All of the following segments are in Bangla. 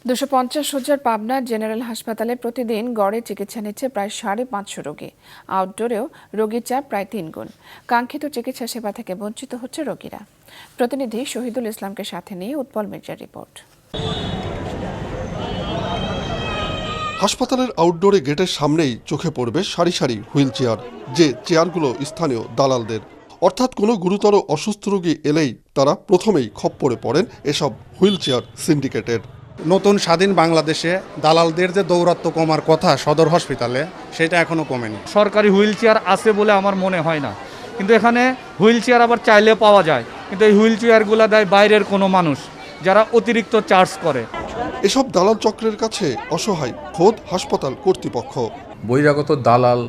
250 শয্যার পাবনা জেনারেল হাসপাতালে প্রতিদিন গড়ে চিকিৎসা নিচ্ছে প্রায় 550 রোগী। আউটডোরেও রোগীর চাপ প্রায় 3 গুণ। কাঙ্ক্ষিত চিকিৎসা সেবা থেকে বঞ্চিত হচ্ছে রোগীরা। প্রতিনিধি শহীদুল ইসলামকে সাথে নিয়ে উৎপল মির্জার রিপোর্ট। হাসপাতালের আউটডোরে গেটের সামনেই চোখে পড়বে সারি সারি হুইল চেয়ার, যে চেয়ারগুলো স্থানীয় দালালদের। অর্থাৎ কোনো গুরুতর অসুস্থ রোগী এলেই তারা প্রথমেই খপ্পরে পড়েন এসব হুইল চেয়ার সিন্ডিকেটের। নতুন স্বাধীন বাংলাদেশে দালালদের যে দৌরাত্ম্য কমার কথা সদর হসপিটালে, সেটা এখনো কমেনি। সরকারি হুইল চেয়ার আছে বলে আমার মনে হয় না, কিন্তু এখানে হুইল চেয়ার আবার চাইলে পাওয়া যায়, কিন্তু এই হুইল চেয়ারগুলো দেয় বাইরের কোনো মানুষ যারা অতিরিক্ত চার্জ করে। এসব দালাল চক্রের কাছে অসহায় খোদ হাসপাতাল কর্তৃপক্ষ। বহিরাগত দালাল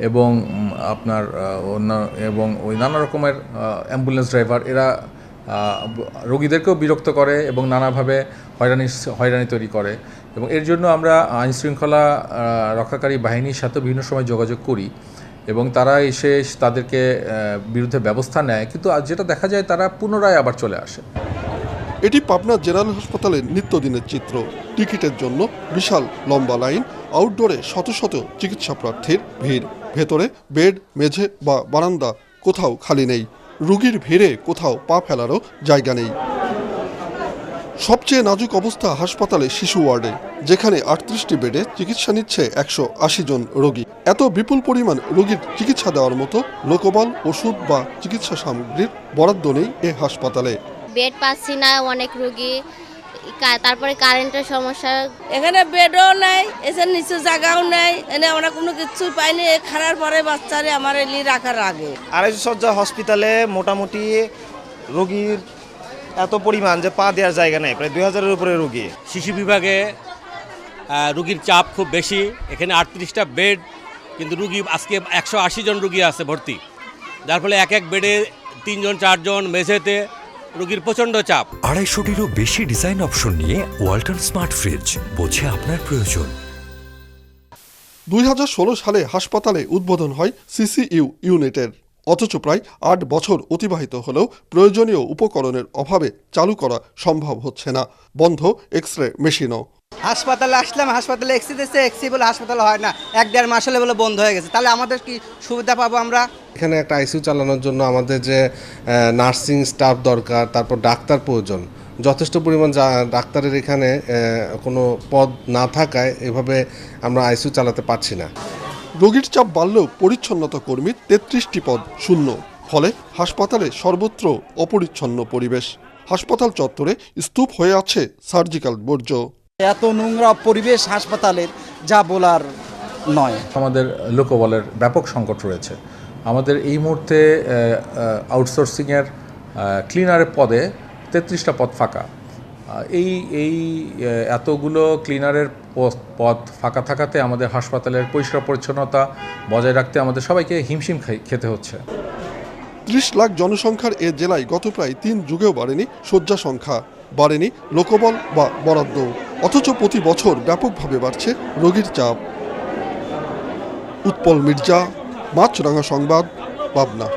এবং ওই নানা রকমের অ্যাম্বুলেন্স ড্রাইভার, এরা রোগীদেরকেও বিরক্ত করে এবং নানাভাবে হয়রানি তৈরি করে। এবং এর জন্য আমরা আইনশৃঙ্খলা রক্ষাকারী বাহিনীর সাথে বিভিন্ন সময় যোগাযোগ করি এবং তারা এসে তাদেরকে বিরুদ্ধে ব্যবস্থা নেয়, কিন্তু যেটা দেখা যায় তারা পুনরায় আবার চলে আসে। এটি পাবনা জেনারেল হাসপাতালের নিত্যদিনের চিত্র। টিকিটের জন্য বিশাল লম্বা লাইন, আউটডোরে শত শত চিকিৎসা প্রার্থীর ভিড়। ভেতরে বেড, মেঝে বা বারান্দা কোথাও খালি নেই। রোগীর ভিড়ে কোথাও পা ফেলারও জায়গা নেই। সবচেয়ে নাজুক অবস্থা হাসপাতালে শিশু ওয়ার্ডে, যেখানে 38টি বেডে চিকিৎসা নিচ্ছে 180 জন রোগী। এত বিপুল পরিমাণ রোগীর চিকিৎসা দেওয়ার মতো লোকবল, ওষুধ বা চিকিৎসা সামগ্রীর বরাদ্দ নেই এ হাসপাতালে। বেড পাচ্ছি না, অনেক রোগী, তারপরে কারেন্টের সমস্যা। এখানে বেডও নাই, এসে নিচু জায়গাও নাই, এনে আমরা কোনো কিছু পাইনি। খারার পরে বাচ্চারে আমার এলি রাখার আগে 250 শয্যা হসপিটালে মোটামুটি রোগীর এত পরিমাণ যে পা দেওয়ার জায়গা নেই, প্রায় 2000-এর উপরে রোগী। শিশু বিভাগে রোগীর চাপ খুব বেশি। এখানে 38টা বেড, কিন্তু রোগী আজকে 180 জন রোগী আছে ভর্তি, যার ফলে এক এক বেডে 3 জন 4 জন, মেঝেতে রোগীর প্রচণ্ড চাপ। 250-টিরও বেশি ডিজাইন অপশন নিয়ে ওয়ালটন স্মার্ট ফ্রিজ, বোঝে আপনার প্রয়োজন। 2016 সালে হাসপাতালে উদ্বোধন হয় সিসিইউ ইউনিটের, অথচ প্রায় 8 বছর অতিবাহিত হলেও প্রয়োজনীয় উপকরণের অভাবে চালু করা সম্ভব হচ্ছে না। বন্ধ এক্স-রে মেশিনও। হাসপাতালে আসলাম, হাসপাতালে এক্সি দিচ্ছে, এক্সি বলে হাসপাতাল হয় না, 1-1.5 মাস হলে বলে বন্ধ হয়ে গেছে। তাহলে আমাদের কি সুবিধা পাবো আমরা? এখানে একটা আইসিইউ চালানোর জন্য আমাদের যে নার্সিং স্টাফ দরকার, তারপর ডাক্তার প্রয়োজন। যথেষ্ট পরিমাণ ডাক্তারের এখানে কোনো পদ না থাকায় এভাবে আমরা আইসিইউ চালাতে পারছি না। রোগীর চাপ বাড়লেও পরিচ্ছন্নতা কর্মীর 33টি পদ শূন্য, ফলে হাসপাতালে সর্বত্র অপরিচ্ছন্ন পরিবেশ। হাসপাতাল চত্বরে স্তূপ হয়ে আছে সার্জিক্যাল বর্জ্য। এত নোংরা পরিবেশ হাসপাতালের, যা বলার নয়। আমাদের লোকবলের ব্যাপক সংকট রয়েছে। আমাদের এই মুহূর্তে আউটসোর্সিংয়ের ক্লিনারের পদে 33টা পদ ফাঁকা। এই এতগুলো ক্লিনারের পদ ফাঁকা থাকাতে আমাদের হাসপাতালের পরিষ্কার পরিচ্ছন্নতা বজায় রাখতে আমাদের সবাইকে হিমশিম খেতে হচ্ছে। 30 লাখ জনসংখ্যার এ জেলায় গত প্রায় 3 যুগেও বাড়েনি শয্যা সংখ্যা, বাড়েনি লোকবল বা বরাদ্দ, অথচ প্রতি বছর ব্যাপকভাবে বাড়ছে রোগীর চাপ। উৎপল মির্জা, মাছরাঙা সংবাদ, পাবনা।